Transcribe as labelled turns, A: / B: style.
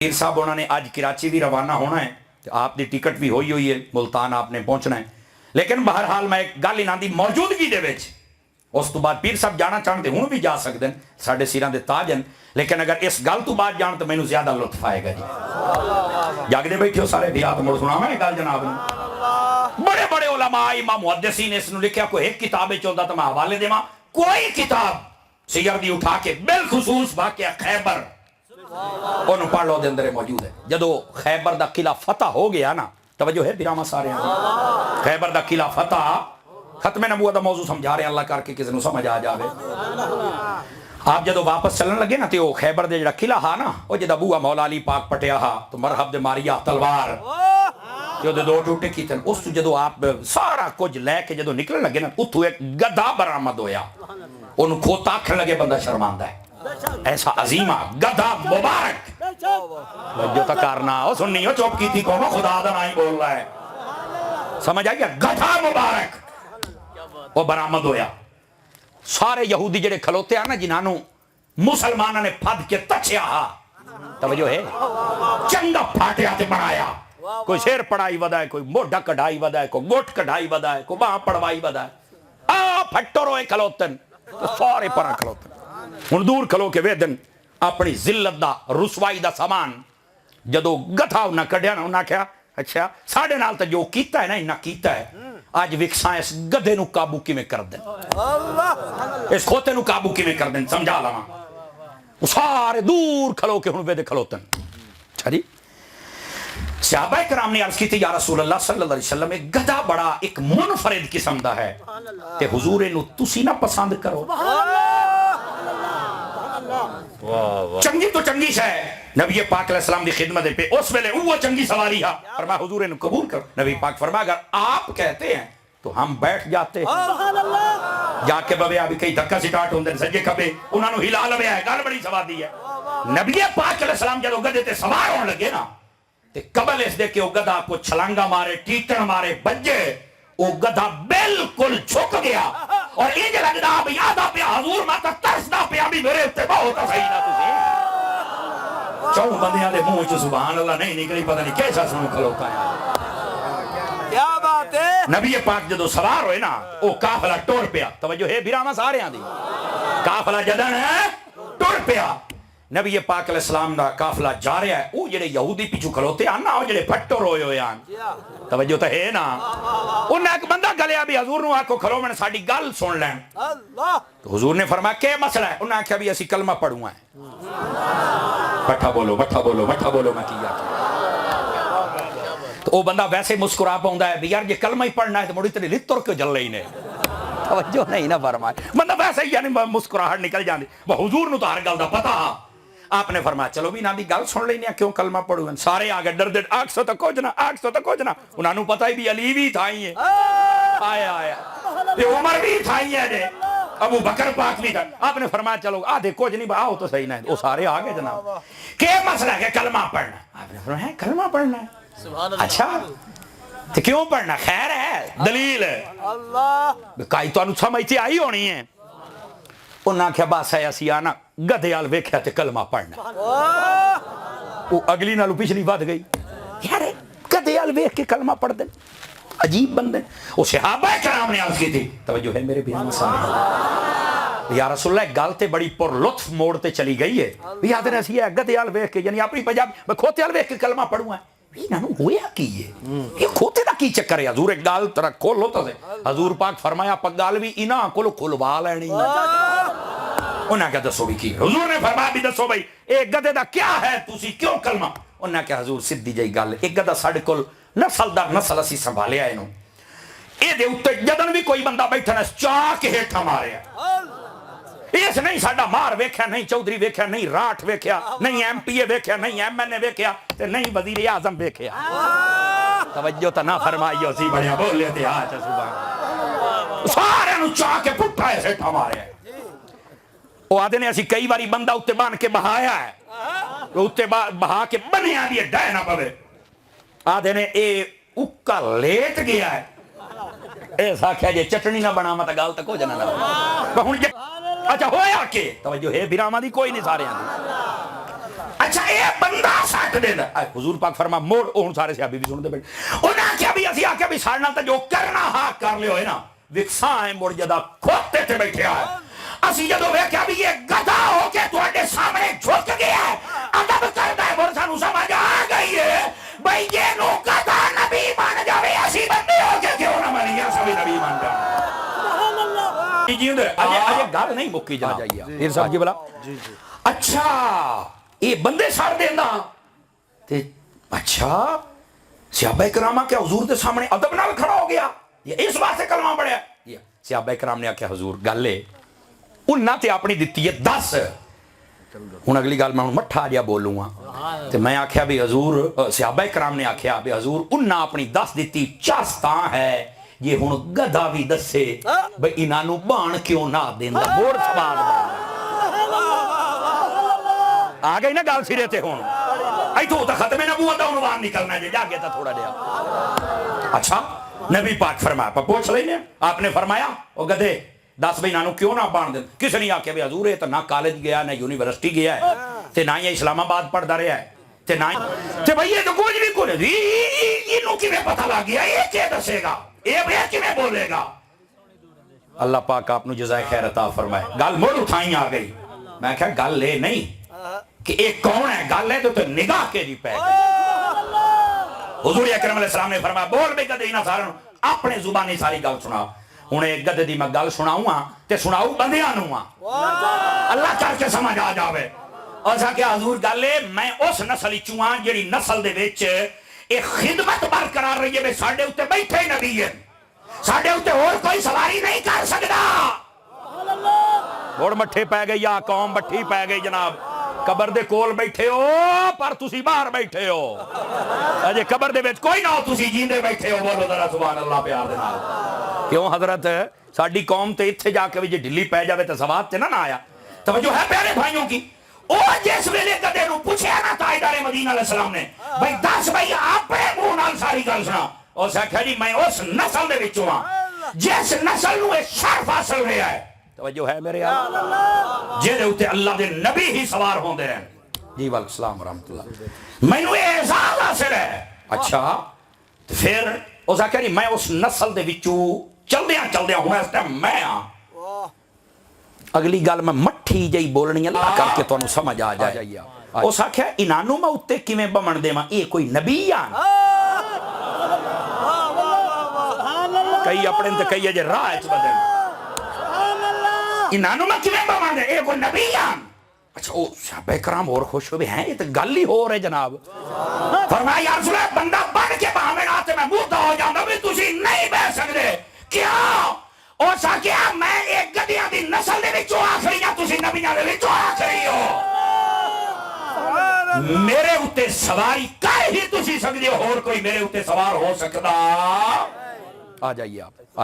A: پیر صاحب انہوں نے آج کراچی بھی روانہ ہونا ہے، آپ دی ٹکٹ بھی ہوئی ہے، ملتان آپ نے پہنچنا ہے، لیکن بہرحال میں ایک گل انہاں دی موجودگی دے وچ اس تو بعد پیر صاحب جانا چاہتے ہوں بھی جا سکتے ہیں، ساڈے سیراں دے تاج ہیں، لیکن اگر اس گل تو بعد جان تو مینوں زیادہ لطف آئے گا جی۔ جاگدے بیٹھے ہو سارے بھی ہاتھ مڑ سناواں میں گل جناب نے، بڑے بڑے علماء امام محدثین اس نے لکھیا کوئی ایک کتاب چاہتا تو میں حوالے دیواں، کوئی کتاب سیر دی اٹھا کے بالخصوص واقعہ خیبر انہوں پڑھ لو دے اندر موجود ہے۔ جدو خیبر دا قلعہ فتح ہو گیا نا، توجہ ہے بیرامہ سارے ہیں، خیبر دا قلعہ فتح، ختم نبوت دا موضوع سمجھا رہے ہیں اللہ کر کے کسی نے سمجھ آ جاوے۔ آپ جدو واپس چلن لگے نا تو خیبر دے جڑا قلعہ ہا نا، وہ جدہ بوہ مولا علی پاک پٹیا ہا تو مرحب دے ماریا تلوار جو دے دو ٹوٹے کی تن، اس تو جدو آپ سارا کچھ لے کے جدو نکلن لگے نا، اتھو ایک گدھا برآمد ہویا، انہوں کھوتا کھڑ لگے بندہ شرماندہ ہے، ایسا عظیمہ گدھا مبارک جو تکارنا ہو سننی ہو چوپ کی تھی کونو خدا دا نہیں بول رہا ہے، سمجھ آئی گیا گدھا مبارک وہ برآمد ہویا۔ سارے یہودی جڑے کھلوتے ہیں نا جنہوں مسلمانوں نے پھد کے تچیا ہا، توجہ ہے چنگا پھاٹیا تے بنایا، کوئی سیر پڑھائی ودا ہے، کوئی موڈا کڑھائی ودا ہے، کوئی گوٹ کڑھائی ودا ہے، کوئی باں پڑھوائی ودا ہے، پھٹو روئے کھلوتن تو سارے پرا کھلوتن ہن دور کھلو کے ویدن اپنی ذلت دا رسوائی دا سامان جدو گدھا انہاں کڈیا نا، انہاں کہا اچھا ساڑھے نال تا جو کیتا ہے نا انہاں کیتا ہے، آج وکساں اس گدھے نو قابو کی میں کر دیں، اس کھوتے نو قابو کی میں کر دیں، سمجھا لما سارے دور کھلو کے ہن ویدے کھلوتن۔ اچھا جی صحابہ کرام نے عرض کی تھی یا رسول اللہ صلی اللہ علیہ وسلم ایک گدھا بڑا ایک منفرد قسم دا ہے تے حضور انہوں تسی نہ پسند کرو، چنگی تو چنگی شے نبی پاک علیہ السلام دی خدمت پہ اس ویلے وہ چنگی سواری ہا، فرما حضور انہوں قبول کرو، نبی پاک فرما اگر آپ کہتے ہیں تو ہم بیٹھ جاتے ہیں، جا کے بوے ابھی کئی دھکا سٹارٹ ہوندے سجے کھبے انہوں نے ہلا لوے ہے، گل بڑی سوادی ہے۔ نبی پاک علیہ السلام جدو گدھے تے سوار ہون لگے نا تے قبل اس دے کہ وہ گدھا کو چھلانگا مارے ٹیٹن مارے بجے، وہ گدھا بالکل جھک گیا اور یہ جو لگنا اب یادا پیا حضور ماتا ترسنا پیا بھی میرے اتنے بہت صحیح نہ تجھے چون بندیاں دے منہ چ سبحان اللہ نہیں نکلی، پتہ نہیں کیسا سنو کھلوتا ہے۔
B: کیا بات ہے؟
A: نبی پاک جدو سوار ہوئے نا وہ قافلہ ٹور پیا، توجہ ہے بیرامہ سارے ہیں دی، قافلہ جدن ہے ٹور پیا، نبی پاک علیہ السلام دا قافلہ جا رہا ہے، وہ جڑے یہودی پیچھو کھلوتے ہیں نا، وہ جڑے پھٹو روئے ہوئے ہیں، توجہ تو ہے نا، انہیں ایک بندہ گلیا بھی حضور نو آکو کھلو میں ساڑی گل سن لیں، تو حضور نے فرمایا کہ مسئلہ ہے، انہیں کہا بھی اسی کلمہ پڑھوں ہیں، بٹھا بولو بٹھا بولو بٹھا بولو میں کیا تو وہ بندہ ویسے مسکرا پاؤں ہے بھی یار یہ کلمہ ہی پڑھنا ہے تو مڑی تیری لتر کیوں جل رہی نے، توجہ نہیں نہ فرمائے، بندہ ویسے ہی یعنی مسکراہٹ نکل جاندی، وہ حضور نو تو ہر گل دا پتا، آپ نے فرمایا چلو بھی نا دی گل سن لینی ہے کیوں کلمہ پڑھو ہیں، سارے آگے ڈر دے آگ سو تا کچھنا آگ سو تا کچھنا، انہوں نے پتا ہی بھی علی بھی تھائی ہے، آیا آیا یہ عمر بھی تھائی ہے دے ابو بکر پاک بھی تھا، آپ نے فرمایا چلو آدھے کچھ نہیں آؤ تو صحیح نہ ہے، وہ سارے آگے جناب کہ مسئلہ ہے کہ کلمہ پڑھنا، آپ نے فرمایا کلمہ پڑھنا ہے، اچھا تو کیوں پڑھنا، خیر ہے دلیل ہے، کائی تو انہوں سمجھتی آئی ہونی ہے، انہاں کیا بات ہے اسی آنا گدھے آل ویکھیا تے کلمہ پڑھنا، وہ اگلی نالو پچھلی بات گئی، یار گدھے آل ویکھ کے کلمہ پڑھ دیں، عجیب بندے، وہ صحابہ کرام نے عرض کی تھی، توجہ ہے میرے بیان سامنے، یا رسول اللہ گالتے بڑی پر لطف موڑتے چلی گئی ہے، یاد رہے سی ہے گدھے آل ویکھ کے یعنی اپنی پنجاب میں کھوتے آل ویکھ کے کلمہ پڑھوں ہیں، انہوں ہویا کی یہ کھوتے دا کی چکر ہے، حضور ایک گال طرح کھول ہوتا سے، حضور پاک فرمایا پگال بھی انہاں کھولو کھلوا لینی، انہاں کیا دسو بھی کی، حضور نے فرمایا بھی دسو بھائی ایک گدھے دا کیا ہے تُسی کیوں کلمہ، انہاں کیا حضور سدھی جائی گال ایک گدھا ساڑھے کل نسل در نسل اسی سنبھالے آئے نو، اے دے اتے جدن بھی کوئی بندہ بیٹھا نا چاک ہیٹھا مارے اس نہیں ساڑھا مار ویکھیا نہیں چودری ویکھیا نہیں راٹھ ویکھیا نہیں ایم پی اے ویکھیا نہیں ایم این اے ویکھیا تے نہیں وزیر اعظم ویکھیا، توجہ تا نہ فرمائیو سی بڑیا بول لیتے آچھا صبح سارے نو چاہ کے پٹھا ایسے ہیٹھا مارے وہ آدھے نے ایسی کئی باری بندہ اتے بان کے بہایا ہے، وہ اتے بہا کے بنے آدھی ہے ڈائے نہ پوے، آدھے نے اے اکا لیٹ گیا ہے، ایسا کہا جے چٹنی نہ بنا مطا گال تک ہو جانا نہ، اچھا ہویا کہ توجہ ہے بیرامہ دی کوئی نہیں سارے آدھے، اچھا یہ بندہ سٹ دینا حضور پاک فرما موڑ ہن سارے صحابی بھی سنتے بیٹھے انہاں کیا بھی اسی آکھیا بھی ساڈے نال تے جو کرنا ہا کر لیو ہے نا وکساں ہے مڑ جدا کھوتے تے بیٹھے ہے اسی جدوں ویکھیا بھی یہ گدھا ہو کے تواڈے سامنے جھک گیا ہے ادب کردا ہے مڑ سانو سمجھ آ گئی ہے بھئی یہ نو گدھا نبی بن جاوے اسی بندے ہو کے کیوں نہ بنی سبھی نبی بن جاوے جی اجے گل نہیں مکی جناب پیر صاحب جی بلا اچھا یہ بندے ساڑ دینا تے اچھا صحابہ کرامہ کیا حضور دے سامنے ادب نال کھڑا ہو گیا یہ اس بات سے کلمہ پڑھیا صحابہ کرام نے آکھیا حضور گل ہے انہاں تے اپنی دتی ہے 10 ہن اگلی گل میں مٹھا جیا بولوں گا تے میں آکھیا بھی حضور صحابہ کرام نے آکھیا بھی حضور انہاں اپنی 10 دتی چاستاں ہے یہ ہن گدھا بھی دسے بھئی انہاں نو بان کیوں نہ دیندا مور سوال آ گئی نا گال سرے تے ہون ایتھوں تے ختم نبوت دا عنوان نکلنا ہے جا کے تا تھوڑا جہا اچھا نبی پاک فرمایا پا پوچھ لینے آپ نے فرمایا او گدھے 10 بھائی نانو کیوں نہ بان دیں کس نے آکھیا بھی حضور ہے تو نہ کالج گیا نہ یونیورسٹی گیا ہے تے نہ یہ اسلام آباد پڑھدا رہا ہے تے نہ تے بھائی یہ تو کچھ بھی کھولے انہوں کی میں پتہ لگ گیا یہ کیا دسے گا یہ کی میں بولے گا اللہ پاک آپ نے جزائے خیر عطا فرمائے گل مڑ اٹھائیں آ گئی میں کہا گل لے نہیں کہ ایک کون ہے گل ہے تو نگاہ کے جی پہ گئی حضور اکرم علیہ السلام نے فرمایا بول بے گدے نہ سارن اپنے زبانی ساری گل سنا ہن ایک گدے دی میں گل سناؤں ہاں تے سناؤں بندیاں نوں ہاں اللہ کر کے سمجھ آ جاوے اسا کہ حضور گل ہے میں اس نسل وچوں ہاں جڑی نسل دے وچ ایک خدمت برقرار رہی ہے ساڈے اوتے بیٹھے نبی ہیں ساڈے اوتے اور کوئی سواری نہیں کر سکدا موڑ مٹھے پے گئی یا قوم بٹھی پے گئی جناب قبر دے کول بیٹھے ہو پر تسی باہر بیٹھے ہو اجے قبر دے وچ کوئی نہ ہو تسی جیندے بیٹھے ہو بولو ذرا سبحان اللہ پیار دے نال کیوں حضرت ساڈی قوم تے ایتھے جا کے بھی جے ڈلی پے جاوے تے ثواب تے نہ آیا توجہ ہے پیارے بھائیوں کی او جس ویلے گدے نو پوچھیا نا تاجدار مدینہ علیہ السلام نے بھائی 10 بھائی اپنے منہ نال ساری گل سنا اس آکھیا جی میں اس نسل دے وچوں ہاں جس نسل نو اے شرف حاصل ہوا ہے توجہ ہے میرے آقا جے دے اوتے اللہ دے نبی ہی سوار ہوندے ہیں جی وعلیکم السلام ورحمۃ اللہ مینوں اے اعزاز حاصل ہے اچھا پھر اس آکھیا جی میں اس نسل دے وچوں چلدیاں ہوں اس ٹائم میں ہاں اگلی گل میں مٹھی جئی بولنی اللہ کر کے تانوں سمجھ آ جائے اس آکھیا انہاں نوں میں اوتے کیویں بمن دیواں اے کوئی نبی آن کئی اپنے تے کئی اجے راہ وچ بدل انہاں نوں میں کیویں بمن دے اے کوئی نبی آن اچھا او صحابہ کرام اور خوش ہوئے ہیں یہ تو گل ہی ہو رہے جناب فرمایا یا رسول اللہ بندہ بن کے باہمیں آتے میں مردہ ہو جاندہ بھی تسی نہیں بہ سکتے کیا اور سا کیا میں ایک گدیاں دی نسل دے وچوں آخری یا تسی نبیاں دے وچوں آخری ہو میرے اوتے سواری کر ہی تسی سکتے ہو اور کوئی میرے اوتے سوار ہو سکتا آ جائیے آپ